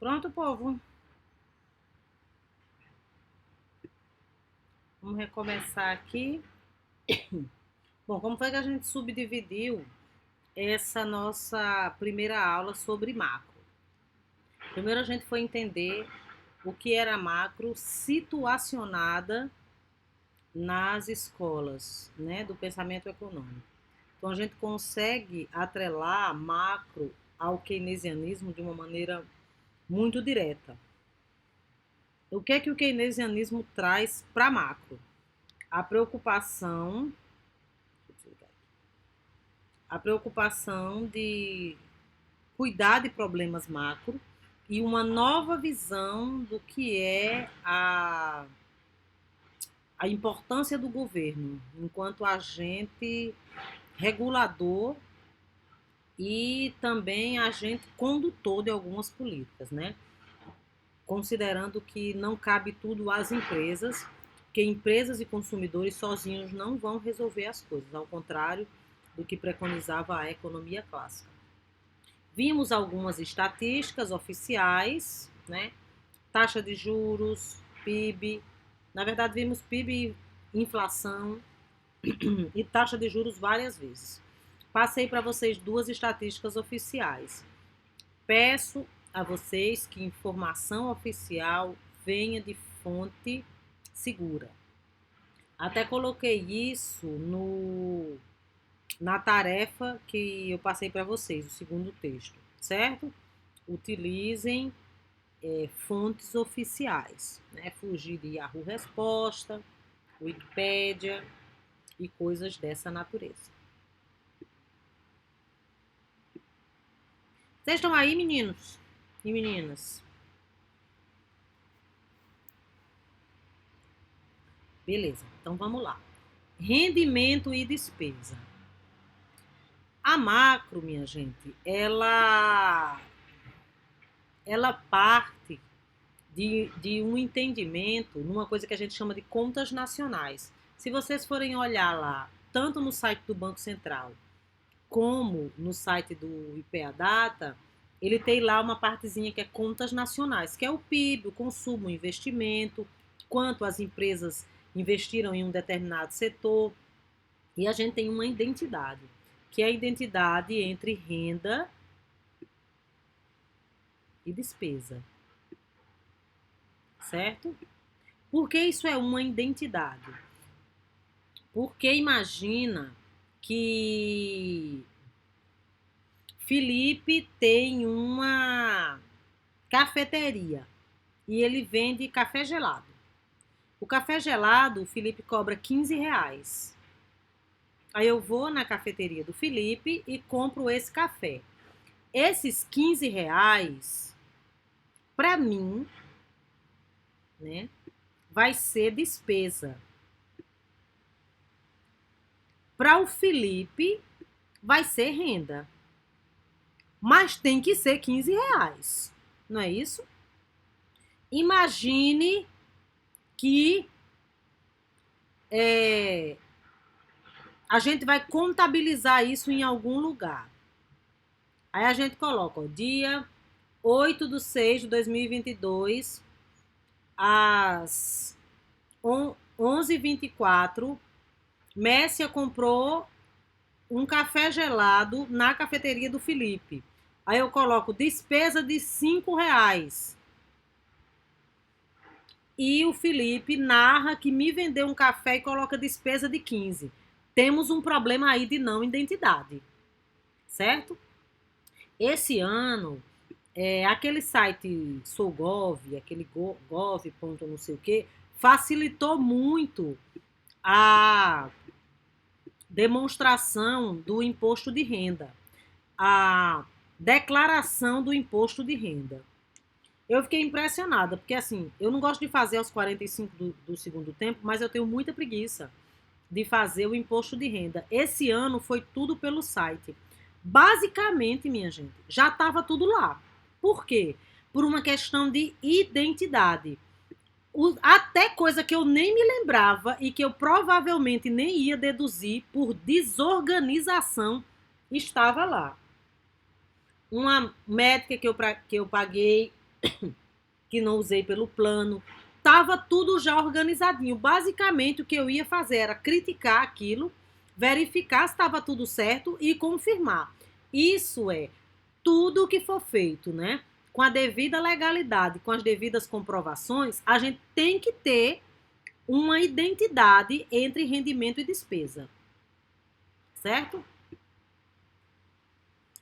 Pronto, povo. Vamos recomeçar aqui. Bom, como foi que a gente subdividiu essa nossa primeira aula sobre macro? Primeiro a gente foi entender o que era macro situacionada nas escolas, né, do pensamento econômico. Então a gente consegue atrelar macro ao keynesianismo de uma maneira muito direta. O que o keynesianismo traz para macro? A preocupação de cuidar de problemas macro e uma nova visão do que é a importância do governo enquanto agente regulador e também agente condutor de algumas políticas, né? Considerando que não cabe tudo às empresas, que empresas e consumidores sozinhos não vão resolver as coisas, ao contrário do que preconizava a economia clássica. Vimos algumas estatísticas oficiais, né? Taxa de juros, PIB. Na verdade, vimos PIB, inflação e taxa de juros várias vezes. Passei para vocês duas estatísticas oficiais. Peço a vocês que informação oficial venha de fonte segura. Até coloquei isso na tarefa que eu passei para vocês, o segundo texto, certo? Utilizem fontes oficiais, né? Fugir de Yahoo Resposta, Wikipédia e coisas dessa natureza. Vocês estão aí, meninos e meninas? Beleza, então vamos lá. Rendimento e despesa. A macro, minha gente, ela parte de um entendimento numa coisa que a gente chama de contas nacionais. Se vocês forem olhar lá, tanto no site do Banco Central como no site do IPEA Data, ele tem lá uma partezinha que é contas nacionais, que é o PIB, o consumo, o investimento, quanto as empresas investiram em um determinado setor. E a gente tem uma identidade, que é a identidade entre renda e despesa. Certo? Por que isso é uma identidade? Porque imagina que Felipe tem uma cafeteria e ele vende café gelado. O café gelado, o Felipe cobra R$ 15. Aí eu vou na cafeteria do Felipe e compro esse café. Esses R$ 15, para mim, né, vai ser despesa. Para o Felipe, vai ser renda. Mas tem que ser R$ 15, não é isso? Imagine que a gente vai contabilizar isso em algum lugar. Aí a gente coloca, ó, dia 8/6/2022, às 11h24, Messia comprou um café gelado na cafeteria do Felipe. Aí eu coloco despesa de R$ 5. E o Felipe narra que me vendeu um café e coloca despesa de 15. Temos um problema aí de não identidade, certo? Esse ano, aquele site Sougov, aquele gov. Não sei o que, facilitou muito a demonstração do imposto de renda, a declaração do imposto de renda. Eu fiquei impressionada, porque assim, eu não gosto de fazer aos 45 do segundo tempo, mas eu tenho muita preguiça de fazer o imposto de renda. Esse ano foi tudo pelo site. Basicamente, minha gente, já estava tudo lá. Por quê? Por uma questão de identidade. Até coisa que eu nem me lembrava e que eu provavelmente nem ia deduzir por desorganização estava lá. Uma médica que eu paguei que não usei pelo plano. Tava tudo já organizadinho. Basicamente, o que eu ia fazer era criticar aquilo, verificar se estava tudo certo e confirmar. Isso é tudo o que for feito, né? Com a devida legalidade, com as devidas comprovações, a gente tem que ter uma identidade entre rendimento e despesa. Certo?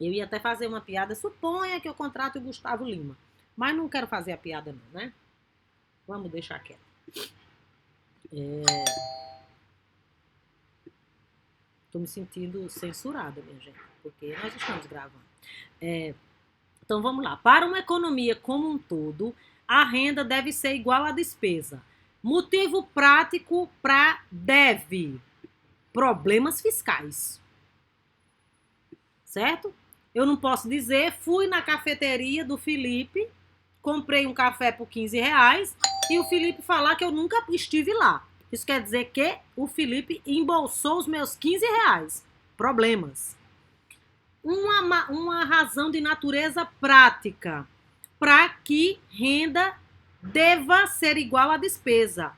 Eu ia até fazer uma piada, suponha que eu contrato o Gustavo Lima. Mas não quero fazer a piada não, né? Vamos deixar quieto. Tô me sentindo censurada, minha gente, porque nós estamos gravando. Então vamos lá. Para uma economia como um todo, a renda deve ser igual à despesa. Motivo prático para deve. Problemas fiscais. Certo? Eu não posso dizer, fui na cafeteria do Felipe, comprei um café por R$ 15 e o Felipe falar que eu nunca estive lá. Isso quer dizer que o Felipe embolsou os meus R$ 15. Problemas. Uma razão de natureza prática para que renda deva ser igual à despesa.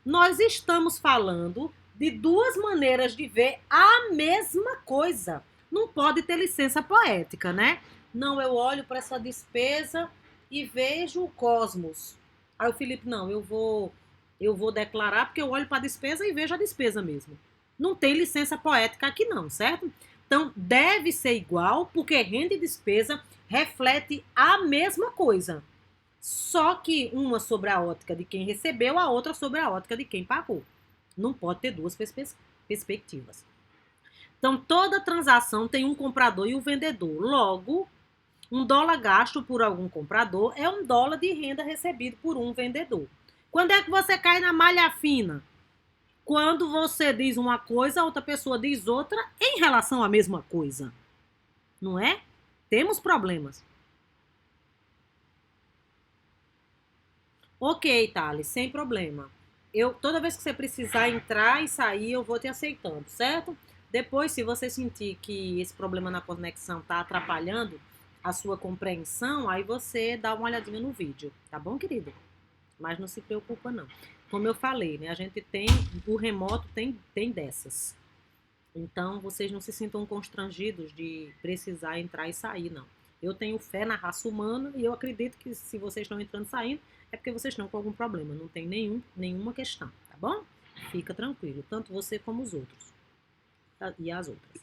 Nós estamos falando de duas maneiras de ver a mesma coisa. Não pode ter licença poética, né? Não, eu olho para essa despesa e vejo o cosmos. Aí o Felipe, não, eu vou declarar porque eu olho para a despesa e vejo a despesa mesmo. Não tem licença poética aqui não, certo? Então, deve ser igual, porque renda e despesa reflete a mesma coisa. Só que uma sobre a ótica de quem recebeu, a outra sobre a ótica de quem pagou. Não pode ter duas perspectivas. Então, toda transação tem um comprador e um vendedor. Logo, $1 gasto por algum comprador é $1 de renda recebido por um vendedor. Quando é que você cai na malha fina? Quando você diz uma coisa, a outra pessoa diz outra em relação à mesma coisa. Não é? Temos problemas. Ok, Thales, sem problema. Toda vez que você precisar entrar e sair, eu vou te aceitando, certo? Depois, se você sentir que esse problema na conexão está atrapalhando a sua compreensão, aí você dá uma olhadinha no vídeo, tá bom, querido? Mas não se preocupa, não. Como eu falei, né? A gente tem, o remoto tem dessas. Então, vocês não se sintam constrangidos de precisar entrar e sair, não. Eu tenho fé na raça humana e eu acredito que se vocês estão entrando e saindo, é porque vocês estão com algum problema. Não tem nenhuma questão, tá bom? Fica tranquilo, tanto você como os outros. E as outras.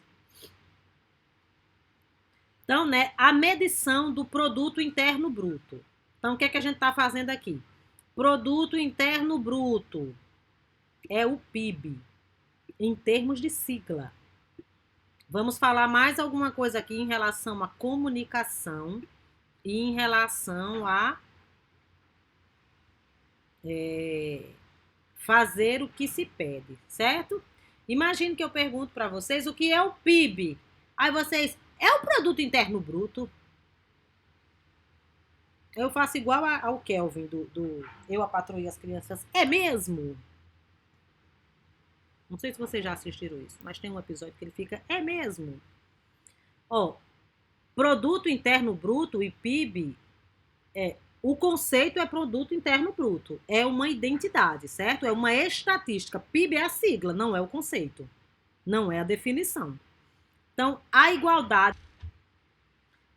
Então, né, a medição do produto interno bruto. Então, o que é que a gente está fazendo aqui? Produto interno bruto é o PIB, em termos de sigla. Vamos falar mais alguma coisa aqui em relação à comunicação e em relação a fazer o que se pede, certo? Imagine que eu pergunto para vocês o que é o PIB. Aí vocês, é o produto interno bruto? Eu faço igual ao Kelvin do Eu, a Patroa e as Crianças. É mesmo? Não sei se vocês já assistiram isso, mas tem um episódio que ele fica, é mesmo? Ó, produto interno bruto e PIB, o conceito é produto interno bruto. É uma identidade, certo? É uma estatística. PIB é a sigla, não é o conceito. Não é a definição. Então, a igualdade.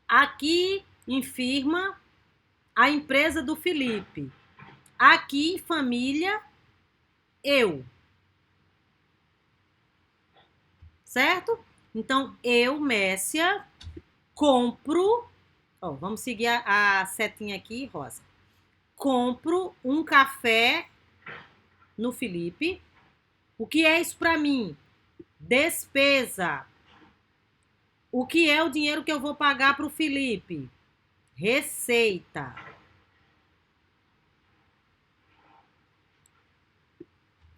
Aqui em firma, a empresa do Felipe. Aqui em família, eu. Certo? Então, eu, Messia, compro. Ó, vamos seguir a setinha aqui, Rosa. Compro um café no Felipe. O que é isso para mim? Despesa. O que é o dinheiro que eu vou pagar para o Felipe? Receita.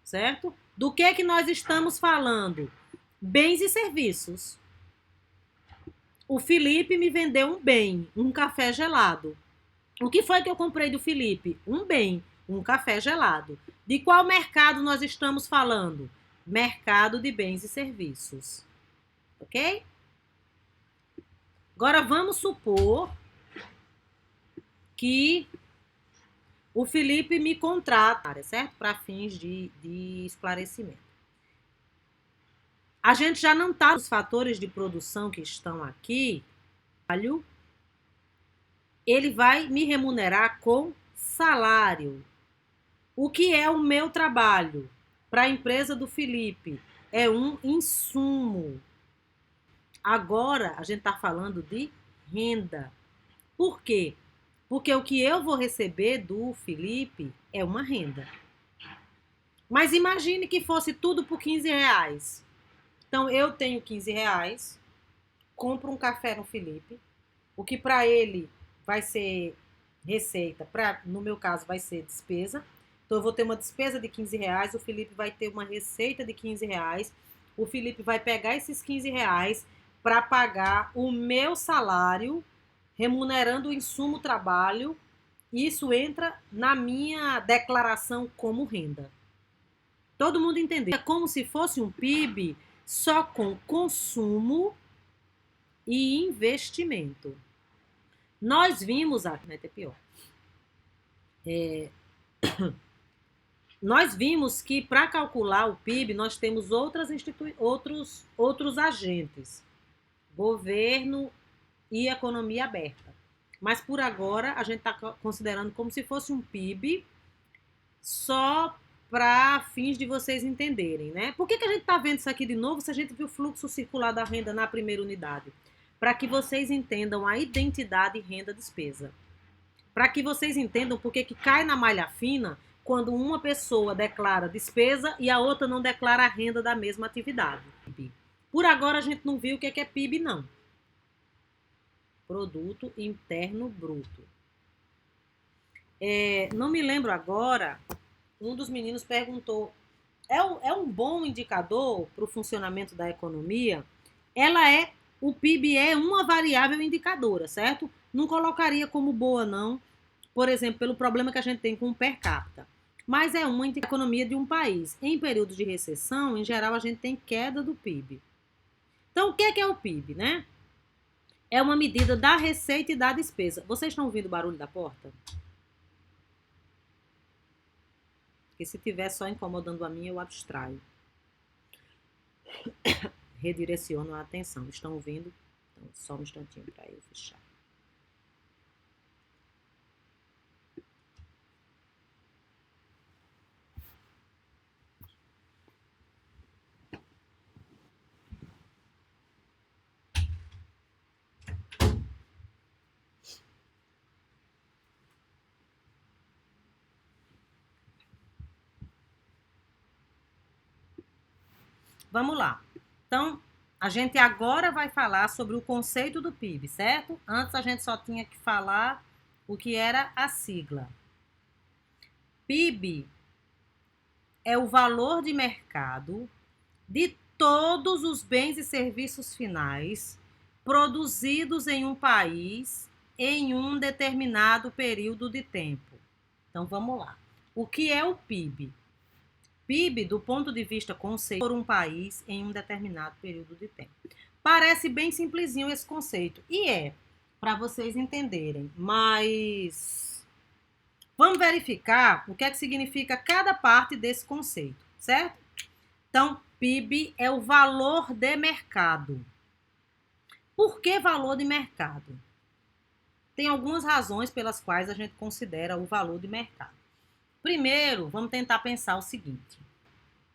Certo? Do que nós estamos falando? Bens e serviços. O Felipe me vendeu um bem, um café gelado. O que foi que eu comprei do Felipe? Um bem, um café gelado. De qual mercado nós estamos falando? Mercado de bens e serviços. Ok? Agora vamos supor que O Felipe me contrata, certo? Para fins de esclarecimento. A gente já não está nos fatores de produção que estão aqui. Ele vai me remunerar com salário. O que é o meu trabalho para a empresa do Felipe? É um insumo. Agora a gente está falando de renda. Por quê? Porque o que eu vou receber do Felipe é uma renda. Mas imagine que fosse tudo por R$ 15. Então eu tenho R$ 15, compro um café no Felipe, o que para ele vai ser receita, no meu caso vai ser despesa. Então eu vou ter uma despesa de R$ 15, o Felipe vai ter uma receita de R$ 15, o Felipe vai pegar esses R$ 15 para pagar o meu salário, remunerando o insumo trabalho. Isso entra na minha declaração como renda. Todo mundo entendeu? É como se fosse um PIB só com consumo e investimento. Nós vimos aqui, né, pior. Nós vimos que para calcular o PIB nós temos outros agentes, governo e economia aberta. Mas por agora a gente está considerando como se fosse um PIB só para fins de vocês entenderem, né? Por que a gente está vendo isso aqui de novo se a gente viu o fluxo circular da renda na primeira unidade? Para que vocês entendam a identidade renda-despesa. Para que vocês entendam por que cai na malha fina quando uma pessoa declara despesa e a outra não declara a renda da mesma atividade. Por agora a gente não viu o que é PIB, não. Produto Interno Bruto. Não me lembro agora, um dos meninos perguntou, é um bom indicador para o funcionamento da economia? O PIB é uma variável indicadora, certo? Não colocaria como boa, não, por exemplo, pelo problema que a gente tem com o per capita. Mas é uma economia de um país. Em períodos de recessão, em geral, a gente tem queda do PIB. Então, o que é o PIB, né? É uma medida da receita e da despesa. Vocês estão ouvindo o barulho da porta? Porque se estiver só incomodando a minha, eu abstraio. Redireciono a atenção. Estão ouvindo? Então, só um instantinho para eu fechar. Vamos lá. Então, a gente agora vai falar sobre o conceito do PIB, certo? Antes a gente só tinha que falar o que era a sigla. PIB é o valor de mercado de todos os bens e serviços finais produzidos em um país em um determinado período de tempo. Então, vamos lá. O que é o PIB? PIB, do ponto de vista conceito, por um país em um determinado período de tempo. Parece bem simplesinho esse conceito. E para vocês entenderem. Mas vamos verificar o que é que significa cada parte desse conceito, certo? Então, PIB é o valor de mercado. Por que valor de mercado? Tem algumas razões pelas quais a gente considera o valor de mercado. Primeiro, vamos tentar pensar o seguinte: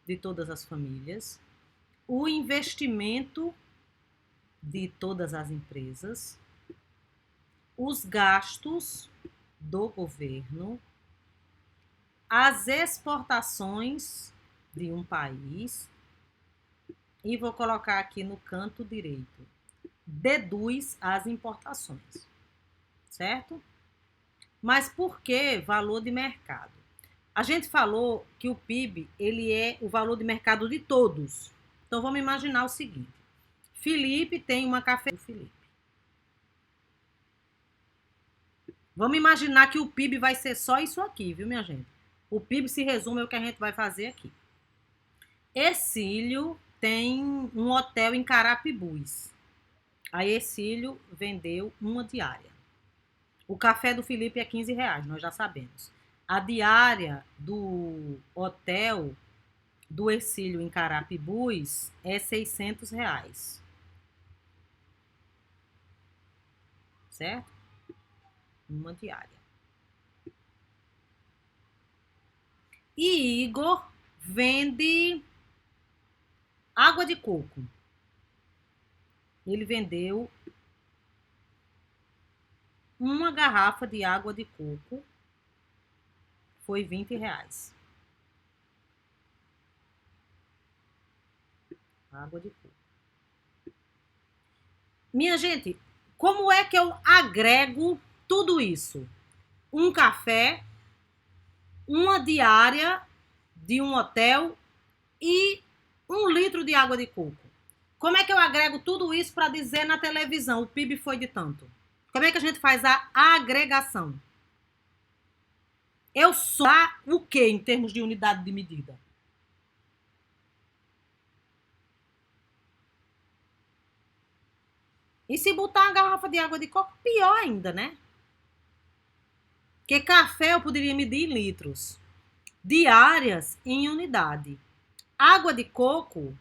de todas as famílias, o investimento de todas as empresas, os gastos do governo, as exportações de um país, e vou colocar aqui no canto direito, deduz as importações, certo? Mas por que valor de mercado? A gente falou que o PIB, ele é o valor de mercado de todos. Então, vamos imaginar o seguinte. Felipe tem uma cafeteria. Felipe. Vamos imaginar que o PIB vai ser só isso aqui, viu, minha gente? O PIB se resume ao que a gente vai fazer aqui. Exílio tem um hotel em Carapibus. A Exílio vendeu uma diária. O café do Felipe é R$ 15, nós já sabemos. A diária do hotel do Hercílio em Carapibus é R$ 600, certo? Uma diária. E Igor vende água de coco. Ele vendeu uma garrafa de água de coco, foi R$ 20. Água de coco. Minha gente, como é que eu agrego tudo isso? Um café, uma diária de um hotel e 1 litro de água de coco. Como é que eu agrego tudo isso para dizer na televisão o PIB foi de tanto? Como é que a gente faz a agregação? Eu sou o que em termos de unidade de medida? E se botar uma garrafa de água de coco, pior ainda, né? Porque café eu poderia medir em litros. Diárias em unidade. Água de coco,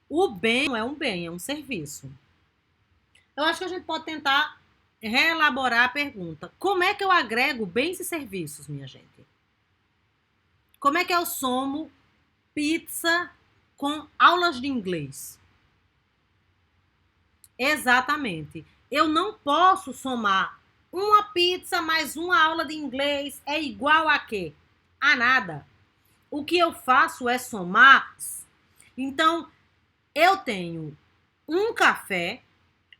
o bem não é um bem, é um serviço. Eu acho que a gente pode tentar reelaborar a pergunta. Como é que eu agrego bens e serviços, minha gente? Como é que eu somo pizza com aulas de inglês? Exatamente. Eu não posso somar uma pizza mais uma aula de inglês é igual a quê? A nada. O que eu faço é somar. Então, eu tenho um café,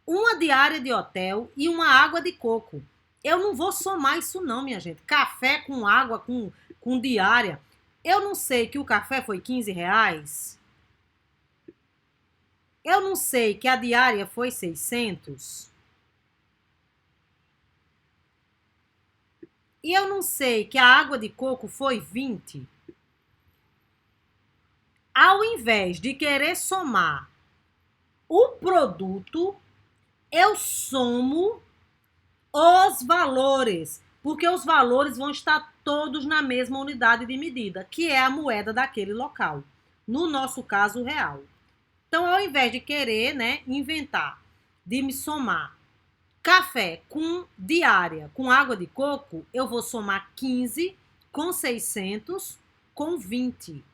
uma diária de hotel e uma água de coco. Eu não vou somar isso não, minha gente. Café com água, com diária. Eu não sei que o café foi R$ 15. Eu não sei que a diária foi 600. E eu não sei que a água de coco foi 20. Ao invés de querer somar o produto, eu somo os valores, porque os valores vão estar todos na mesma unidade de medida, que é a moeda daquele local. No nosso caso, o real. Então, ao invés de querer, né, inventar, de me somar café com diária, com água de coco, eu vou somar 15 com 600 com 20. R$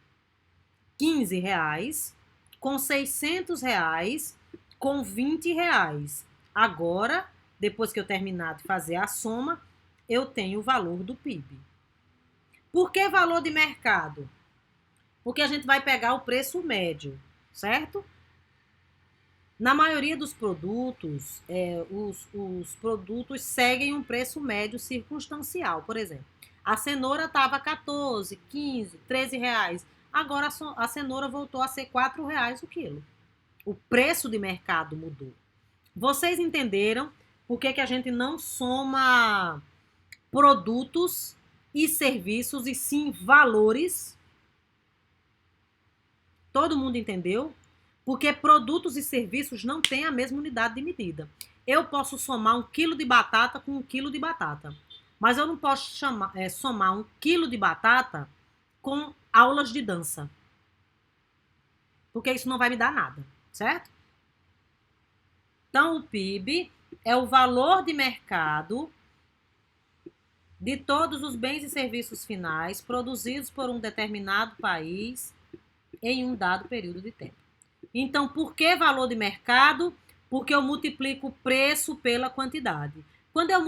15 com R$ 600 com R$ 20. Agora, depois que eu terminar de fazer a soma, eu tenho o valor do PIB. Por que valor de mercado? Porque a gente vai pegar o preço médio, certo? Na maioria dos produtos, os produtos seguem um preço médio circunstancial. Por exemplo, a cenoura estava 14, 15, R$ 13. Agora a cenoura voltou a ser R$ 4 o quilo. O preço de mercado mudou. Vocês entenderam por que a gente não soma produtos e serviços e sim valores? Todo mundo entendeu? Porque produtos e serviços não têm a mesma unidade de medida. Eu posso somar 1 quilo de batata com 1 quilo de batata, mas eu não posso somar 1 quilo de batata com aulas de dança, porque isso não vai me dar nada, certo? Então, o PIB é o valor de mercado de todos os bens e serviços finais produzidos por um determinado país em um dado período de tempo. Então, por que valor de mercado? Porque eu multiplico o preço pela quantidade. Quando eu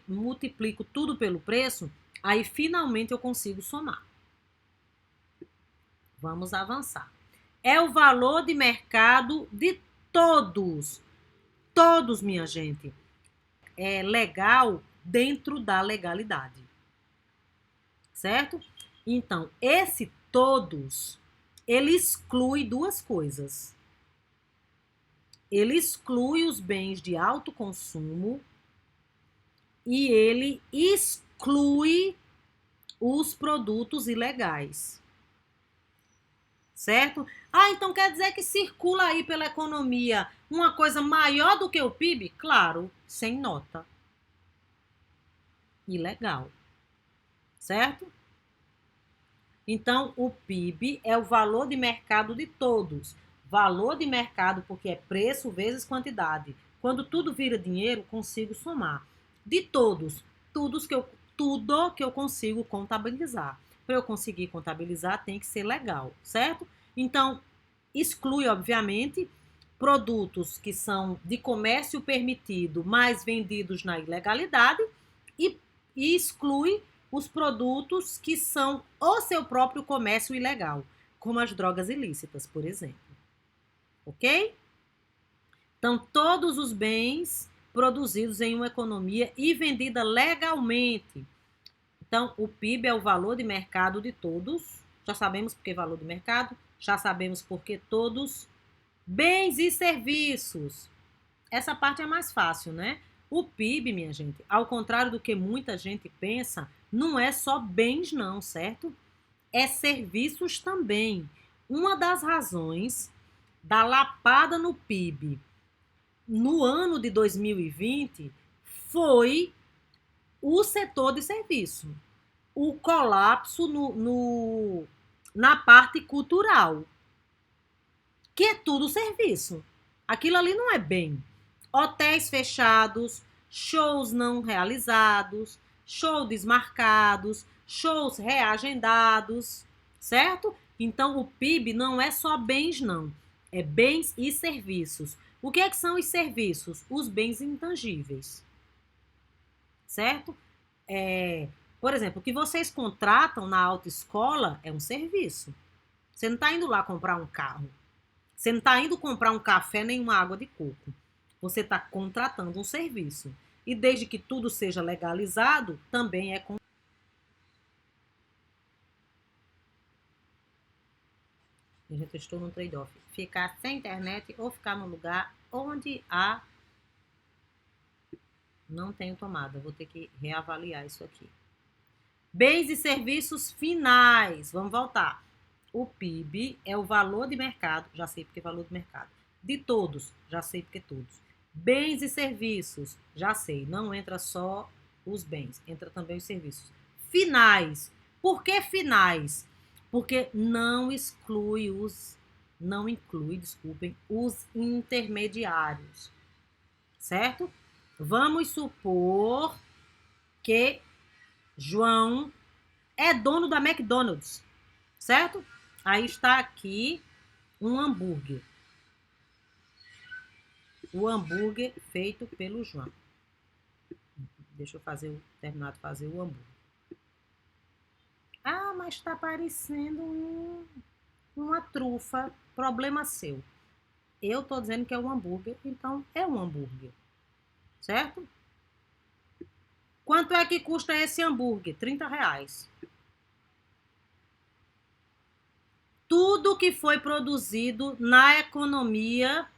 multiplico tudo pelo preço, aí finalmente eu consigo somar. Vamos avançar. É o valor de mercado de todos. Todos, minha gente. É legal dentro da legalidade. Certo? Então, esse todos, ele exclui duas coisas. Ele exclui os bens de alto consumo e ele exclui os produtos ilegais. Certo? Ah, então quer dizer que circula aí pela economia uma coisa maior do que o PIB? Claro, sem nota. ilegal, certo? Então, o PIB é o valor de mercado de todos. Valor de mercado porque é preço vezes quantidade. Quando tudo vira dinheiro, consigo somar. De todos, tudo que eu consigo contabilizar. Para eu conseguir contabilizar, tem que ser legal, certo? Então, exclui, obviamente, produtos que são de comércio permitido, mas vendidos na ilegalidade, e, e exclui os produtos que são o seu próprio comércio ilegal, como as drogas ilícitas, por exemplo. Ok? Então, todos os bens produzidos em uma economia e vendida legalmente. Então, o PIB é o valor de mercado de todos. Já sabemos por que valor de mercado, já sabemos por que todos. Bens e serviços. Essa parte é mais fácil, né? O PIB, minha gente, ao contrário do que muita gente pensa, não é só bens, não, certo? É serviços também. Uma das razões da lapada no PIB no ano de 2020 foi o setor de serviço. O colapso na parte cultural, que é tudo serviço. Aquilo ali não é bem. Hotéis fechados, shows não realizados, shows desmarcados, shows reagendados, certo? Então, o PIB não é só bens, não. É bens e serviços. O que é que são os serviços? Os bens intangíveis, certo? Por exemplo, o que vocês contratam na autoescola é um serviço. Você não está indo lá comprar um carro. Você não está indo comprar um café nem uma água de coco. Você está contratando um serviço. E desde que tudo seja legalizado, também é. Eu estou num trade-off. Ficar sem internet ou ficar num lugar onde não tenho tomada. Vou ter que reavaliar isso aqui. Bens e serviços finais. Vamos voltar. O PIB é o valor de mercado, já sei porque é valor de mercado. De todos, já sei porque todos. Bens e serviços, já sei, não entra só os bens, entra também os serviços. Finais. Por que finais? Porque não inclui, desculpem, os intermediários. Certo? Vamos supor que João é dono da McDonald's, certo? Aí está aqui um hambúrguer. O hambúrguer feito pelo João. Deixa eu terminar de fazer o hambúrguer. Ah, mas está parecendo uma trufa. Problema seu. Eu estou dizendo que é um hambúrguer, então é um hambúrguer. Certo? Quanto é que custa esse hambúrguer? R$30. Tudo que foi produzido na economia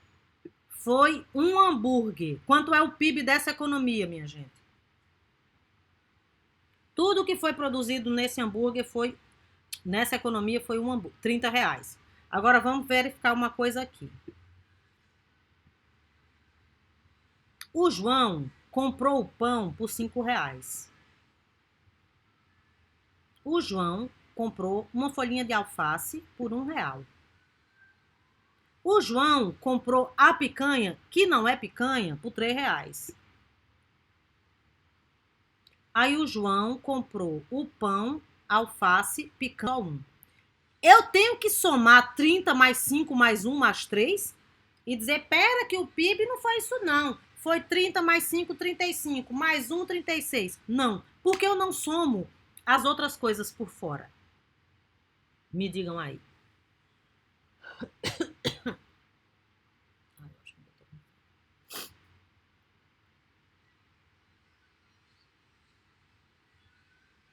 foi um hambúrguer. Quanto é o PIB dessa economia, minha gente? Tudo que foi produzido nessa economia foi um hambúrguer, R$30. Agora vamos verificar uma coisa aqui. O João comprou o pão por R$5. O João comprou uma folhinha de alface por R$1. O João comprou a picanha, que não é picanha, por R$3. Aí o João comprou o pão, alface, picanha 1. Eu tenho que somar 30 mais 5 mais 1 mais 3 e dizer, pera que o PIB não foi isso não. Foi 30 mais 5, 35, mais 1, 36. Não, porque eu não somo as outras coisas por fora. Me digam aí.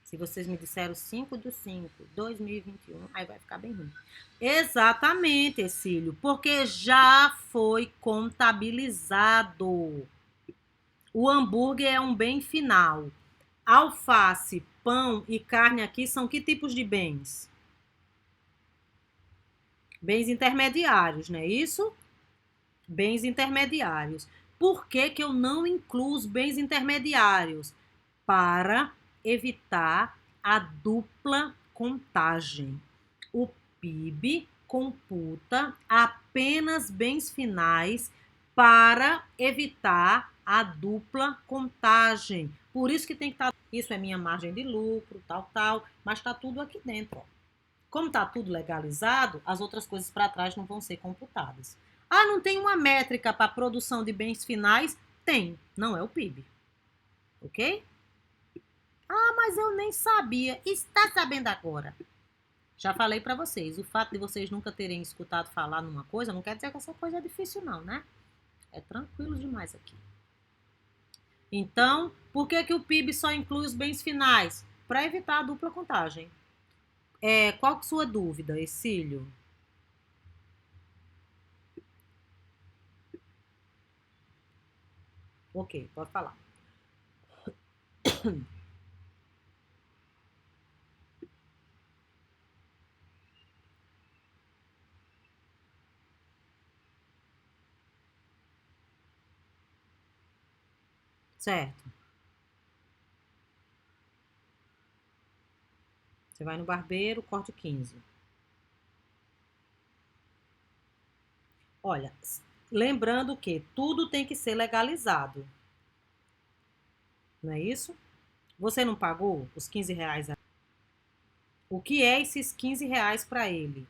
Se vocês me disseram 5/5, 2021, aí vai ficar bem ruim. Exatamente, Cílio, porque já foi contabilizado. O hambúrguer é um bem final. Alface, pão e carne aqui são que tipos de bens? Bens intermediários, não é isso? Bens intermediários. Por que que eu não incluo os bens intermediários? para evitar a dupla contagem. O PIB computa apenas bens finais para evitar a dupla contagem. Por isso que tem que estar. Isso é minha margem de lucro, tal, mas está tudo aqui dentro. Ó. Como está tudo legalizado, as outras coisas para trás não vão ser computadas. Ah, não tem uma métrica para a produção de bens finais? Tem, não é o PIB. Ok? Ah, mas eu nem sabia. Está sabendo agora. Já falei para vocês, o fato de vocês nunca terem escutado falar numa coisa não quer dizer que essa coisa é difícil não, né? É tranquilo demais aqui. Então, por que o PIB só inclui os bens finais? Para evitar a dupla contagem. Qual que é a sua dúvida, Exílio? Ok, pode falar. Certo. Você vai no barbeiro, corte 15. Olha, lembrando que tudo tem que ser legalizado. Não é isso? Você não pagou os 15 reais? O que é esses 15 reais para ele?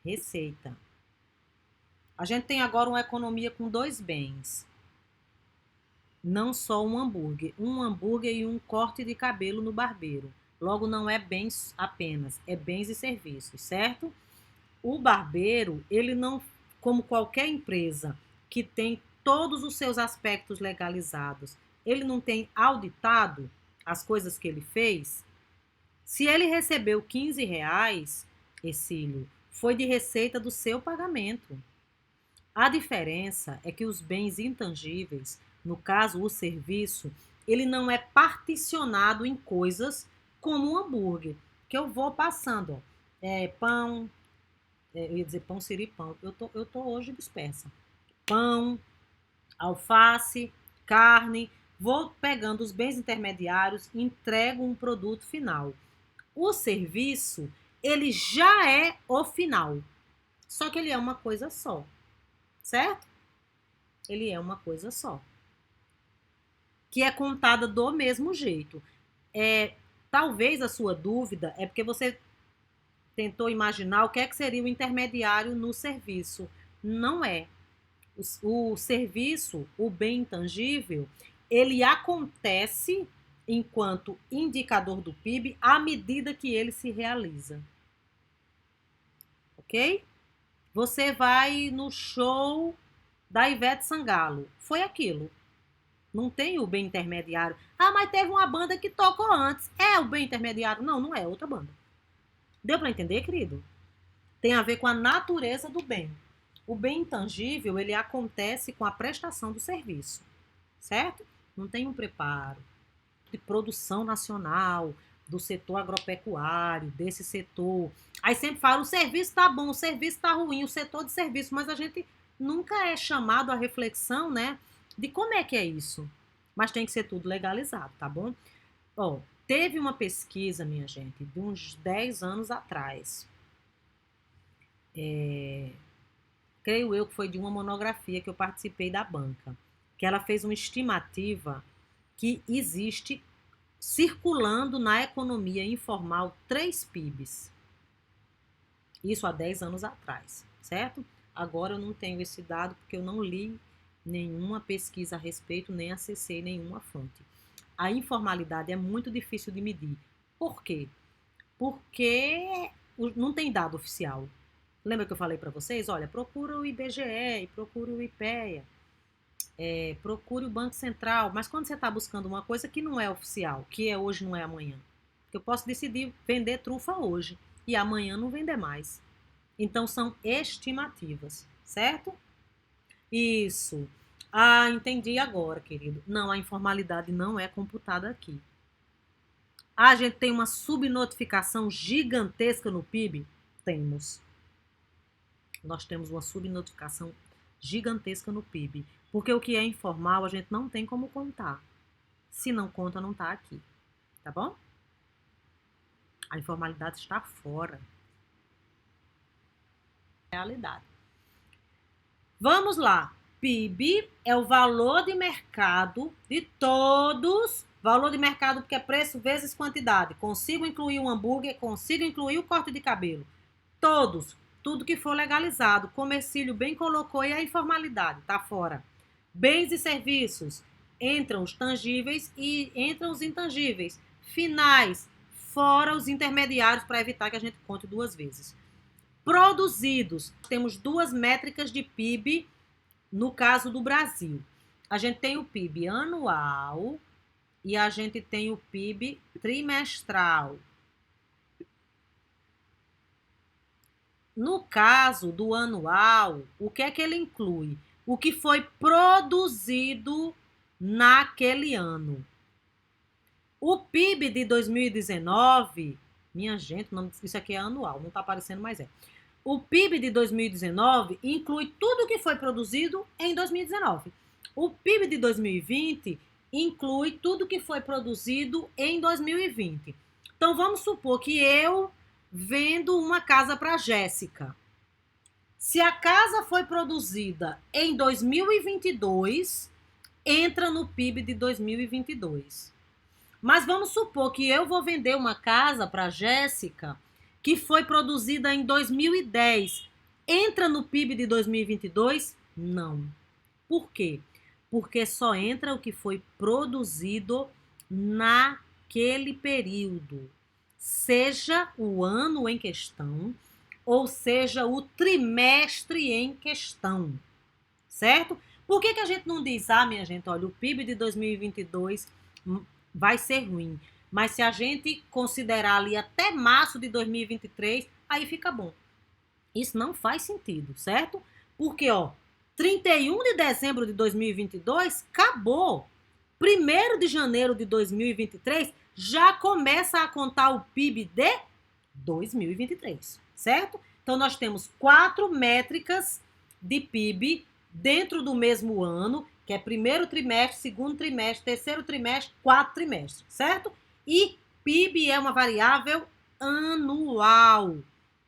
Receita. A gente tem agora uma economia com dois bens. Não só um hambúrguer. Um hambúrguer e um corte de cabelo no barbeiro. Logo, não é bens apenas, é bens e serviços, certo? O barbeiro, ele não, como qualquer empresa que tem todos os seus aspectos legalizados, ele não tem auditado as coisas que ele fez. Se ele recebeu 15 reais, Exílio, foi de receita do seu pagamento. A diferença é que os bens intangíveis, no caso o serviço, ele não é particionado em coisas como um hambúrguer, que eu vou passando, ó, pão, eu ia dizer pão, siri, pão, eu tô hoje dispersa. Pão, alface, carne, vou pegando os bens intermediários e entrego um produto final. O serviço, ele já é o final, só que ele é uma coisa só, certo? Ele é uma coisa só, que é contada do mesmo jeito. Talvez a sua dúvida é porque você tentou imaginar o que é que seria o intermediário no serviço. Não é. O serviço, o bem intangível, ele acontece enquanto indicador do PIB à medida que ele se realiza. Ok? Você vai no show da Ivete Sangalo. Foi aquilo. Não tem o bem intermediário. Ah, mas teve uma banda que tocou antes. É o bem intermediário? Não, não é outra banda. Deu para entender, querido? Tem a ver com a natureza do bem. O bem intangível, ele acontece com a prestação do serviço, certo? Não tem um preparo de produção nacional, do setor agropecuário, desse setor. Aí sempre fala, o serviço tá bom, o serviço tá ruim, o setor de serviço, mas a gente nunca é chamado à reflexão, né, de como é que é isso. Mas tem que ser tudo legalizado, tá bom? Ó, teve uma pesquisa, minha gente, de uns 10 anos atrás. Creio eu que foi de uma monografia que eu participei da banca, que ela fez uma estimativa que existe circulando na economia informal 3 PIBs. Isso há 10 anos atrás, certo? Agora eu não tenho esse dado porque eu não li nenhuma pesquisa a respeito, nem acessei nenhuma fonte. A informalidade é muito difícil de medir. Por quê? Porque não tem dado oficial. Lembra que eu falei para vocês? Olha, procura o IBGE, procura o IPEA, procure o Banco Central. Mas quando você está buscando uma coisa que não é oficial, que é hoje, não é amanhã, eu posso decidir vender trufa hoje e amanhã não vender mais. Então são estimativas, certo? Isso. Ah, entendi agora, querido. Não, a informalidade não é computada aqui. Ah, a gente tem uma subnotificação gigantesca no PIB? Temos. Nós temos uma subnotificação gigantesca no PIB. Porque o que é informal a gente não tem como contar. Se não conta, não está aqui. tá bom? A informalidade está fora. Realidade. Vamos lá. PIB é o valor de mercado de todos. Valor de mercado porque é preço vezes quantidade. Consigo incluir um hambúrguer, consigo incluir o corte de cabelo. Todos. Tudo que for legalizado. Como Ercílio bem colocou, e a informalidade está fora. Bens e serviços. Entram os tangíveis e entram os intangíveis. Finais. Fora os intermediários para evitar que a gente conte duas vezes. Produzidos. Temos duas métricas de PIB no caso do Brasil. A gente tem o PIB anual e a gente tem o PIB trimestral. No caso do anual, o que é que ele inclui? O que foi produzido naquele ano. O PIB de 2019, minha gente, isso aqui é anual, não está aparecendo, mas é. O PIB de 2019 inclui tudo que foi produzido em 2019. O PIB de 2020 inclui tudo que foi produzido em 2020. Então, vamos supor que eu vendo uma casa para a Jéssica. Se a casa foi produzida em 2022, entra no PIB de 2022. Mas vamos supor que eu vou vender uma casa para a Jéssica que foi produzida em 2010. Entra no PIB de 2022? Não. Por quê? Porque só entra o que foi produzido naquele período. Seja o ano em questão, ou seja o trimestre em questão. Certo? Por que a gente não diz, minha gente, olha, o PIB de 2022 vai ser ruim. Mas se a gente considerar ali até março de 2023, aí fica bom. Isso não faz sentido, certo? Porque, 31 de dezembro de 2022 acabou. 1º de janeiro de 2023 já começa a contar o PIB de 2023, certo? Então, nós temos 4 métricas de PIB dentro do mesmo ano, que é primeiro trimestre, segundo trimestre, terceiro trimestre, quarto trimestre, certo? E PIB é uma variável anual.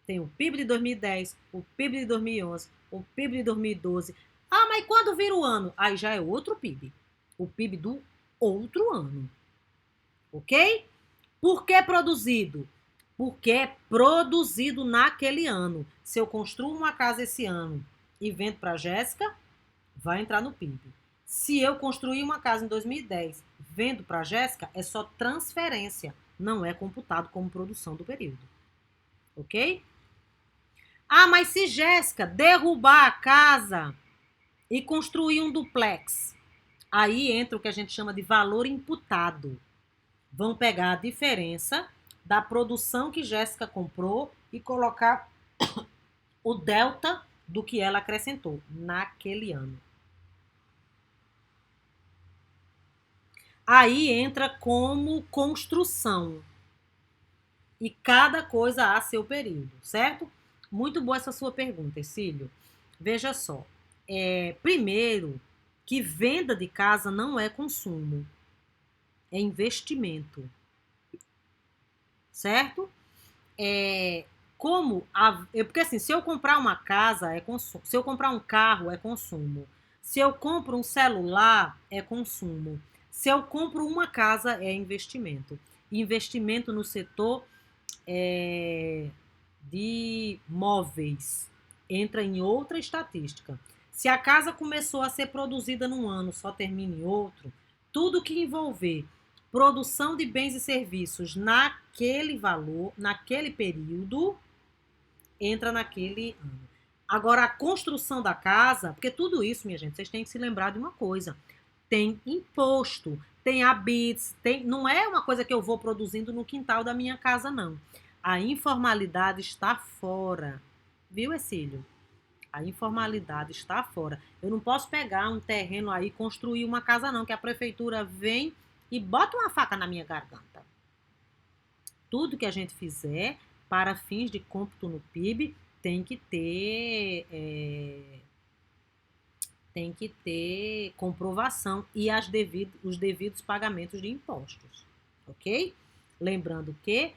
Tem o PIB de 2010, o PIB de 2011, o PIB de 2012. Mas quando vira o ano? Aí já é outro PIB. O PIB do outro ano. Ok? Por que produzido? Porque é produzido naquele ano. Se eu construo uma casa esse ano e vendo para a Jéssica, vai entrar no PIB. Se eu construir uma casa em 2010, vendo para a Jéssica, é só transferência, não é computado como produção do período. Ok? Mas se Jéssica derrubar a casa e construir um duplex, aí entra o que a gente chama de valor imputado. Vão pegar a diferença da produção que Jéssica comprou e colocar o delta do que ela acrescentou naquele ano. Aí entra como construção. E cada coisa há seu período, certo? Muito boa essa sua pergunta, Ercílio. Veja só. Primeiro, que venda de casa não é consumo. É investimento. Certo? Porque assim, se eu comprar uma casa, é consumo. Se eu comprar um carro, é consumo. Se eu compro um celular, é consumo. Se eu compro uma casa, é investimento. Investimento no setor de móveis entra em outra estatística. Se a casa começou a ser produzida num ano, só termina em outro, tudo que envolver produção de bens e serviços naquele valor, naquele período, entra naquele ano. Agora, a construção da casa, porque tudo isso, minha gente, vocês têm que se lembrar de uma coisa. Tem imposto, tem habits, não é uma coisa que eu vou produzindo no quintal da minha casa, não. A informalidade está fora. Viu, Ercílio? A informalidade está fora. Eu não posso pegar um terreno aí e construir uma casa, não, que a prefeitura vem e bota uma faca na minha garganta. Tudo que a gente fizer para fins de cômputo no PIB tem que ter comprovação e os devidos pagamentos de impostos, ok? Lembrando que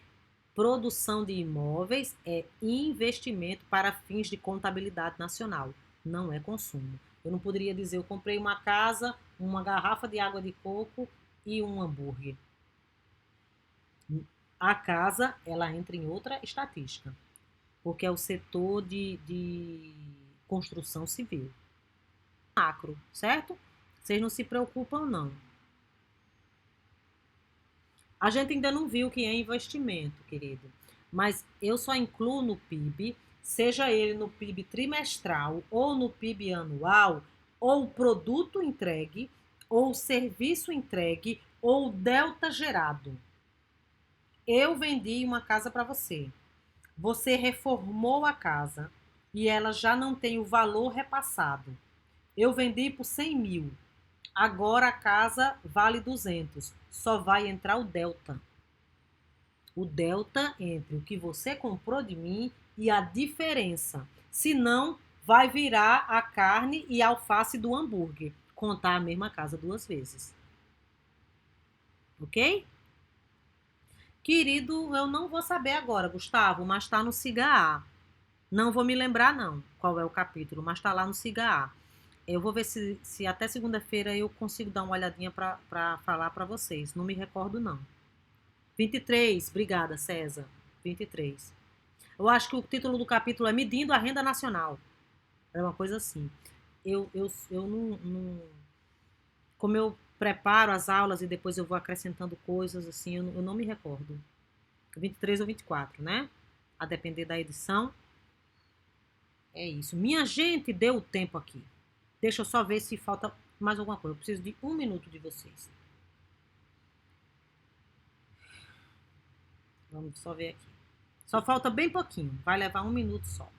produção de imóveis é investimento para fins de contabilidade nacional, não é consumo. Eu não poderia dizer, eu comprei uma casa, uma garrafa de água de coco e um hambúrguer. A casa, ela entra em outra estatística, porque é o setor de construção civil. Macro, certo? Vocês não se preocupam, não. A gente ainda não viu o que é investimento, querido. Mas eu só incluo no PIB, seja ele no PIB trimestral ou no PIB anual, ou produto entregue, ou serviço entregue, ou delta gerado. Eu vendi uma casa para você. Você reformou a casa e ela já não tem o valor repassado. Eu vendi por 100 mil. Agora a casa vale 200. Só vai entrar o delta. O delta entre o que você comprou de mim e a diferença. Senão, vai virar a carne e a alface do hambúrguer. Contar a mesma casa 2 vezes. Ok? Querido, eu não vou saber agora, Gustavo, mas está no Siga A. Não vou me lembrar, não, qual é o capítulo, mas está lá no Siga A. Eu vou ver se até segunda-feira eu consigo dar uma olhadinha para falar para vocês. Não me recordo, não. 23, obrigada, César. 23. Eu acho que o título do capítulo é Medindo a Renda Nacional. É uma coisa assim. Eu não. Como eu preparo as aulas e depois eu vou acrescentando coisas, assim, eu não me recordo. 23 ou 24, né? A depender da edição. É isso. Minha gente, deu o tempo aqui. Deixa eu só ver se falta mais alguma coisa. Eu preciso de 1 minuto de vocês. Vamos só ver aqui. Só falta bem pouquinho. Vai levar 1 minuto só.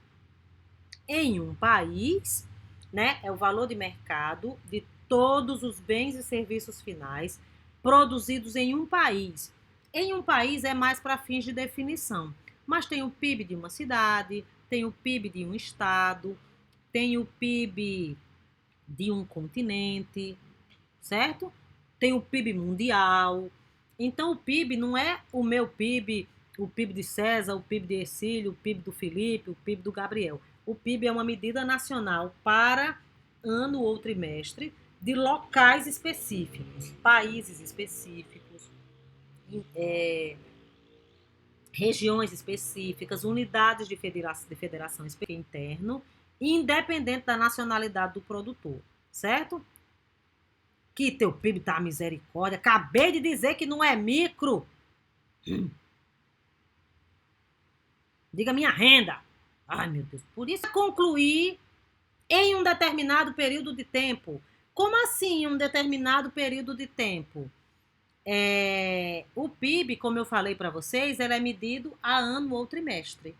Em um país, né, é o valor de mercado de todos os bens e serviços finais produzidos em um país. Em um país é mais para fins de definição, mas tem o PIB de uma cidade, tem o PIB de um estado, tem o PIB de um continente, certo? Tem o PIB mundial. Então o PIB não é o meu PIB, o PIB de César, o PIB de Ercílio, o PIB do Felipe, o PIB do Gabriel. O PIB é uma medida nacional para ano ou trimestre de locais específicos, países específicos, regiões específicas, unidades de federação interno, independente da nacionalidade do produtor, certo? Que teu PIB tá misericórdia. Acabei de dizer que não é micro. Diga minha renda. Ai, meu Deus. Por isso, concluir em um determinado período de tempo. Como assim em um determinado período de tempo? O PIB, como eu falei para vocês, ele é medido a ano ou trimestre.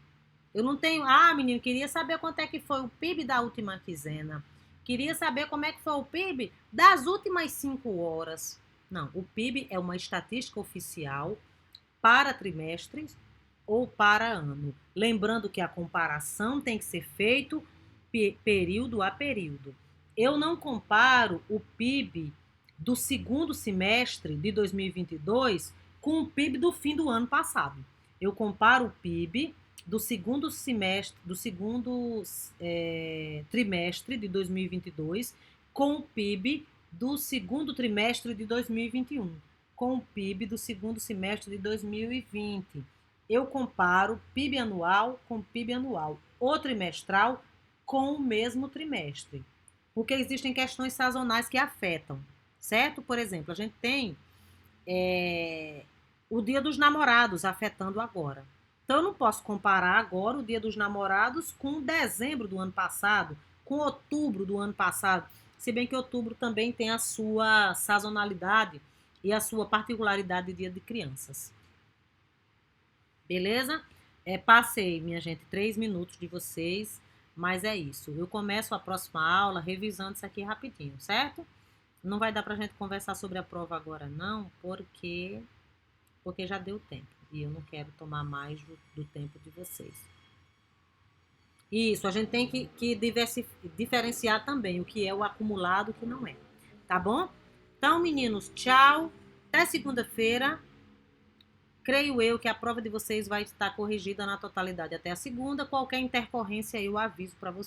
Eu não tenho... Ah, menino, queria saber quanto é que foi o PIB da última quinzena. Queria saber como é que foi o PIB das últimas 5 horas. Não, o PIB é uma estatística oficial para trimestres ou para ano. Lembrando que a comparação tem que ser feita período a período. Eu não comparo o PIB do segundo semestre de 2022 com o PIB do fim do ano passado. Eu comparo o PIB do segundo semestre, do segundo trimestre de 2022 com o PIB do segundo trimestre de 2021, com o PIB do segundo semestre de 2020. Eu comparo PIB anual com PIB anual, o trimestral com o mesmo trimestre, porque existem questões sazonais que afetam, certo? Por exemplo, a gente tem o Dia dos Namorados afetando agora. Então, eu não posso comparar agora o Dia dos Namorados com dezembro do ano passado, com outubro do ano passado, se bem que outubro também tem a sua sazonalidade e a sua particularidade de Dia de Crianças. Beleza? Passei, minha gente, 3 minutos de vocês, mas é isso. Eu começo a próxima aula revisando isso aqui rapidinho, certo? Não vai dar pra gente conversar sobre a prova agora, não, porque já deu tempo. E eu não quero tomar mais do tempo de vocês. Isso, a gente tem que diferenciar também o que é o acumulado e o que não é. Tá bom? Então, meninos, tchau. Até segunda-feira. Creio eu que a prova de vocês vai estar corrigida na totalidade até a segunda. Qualquer intercorrência eu aviso para vocês.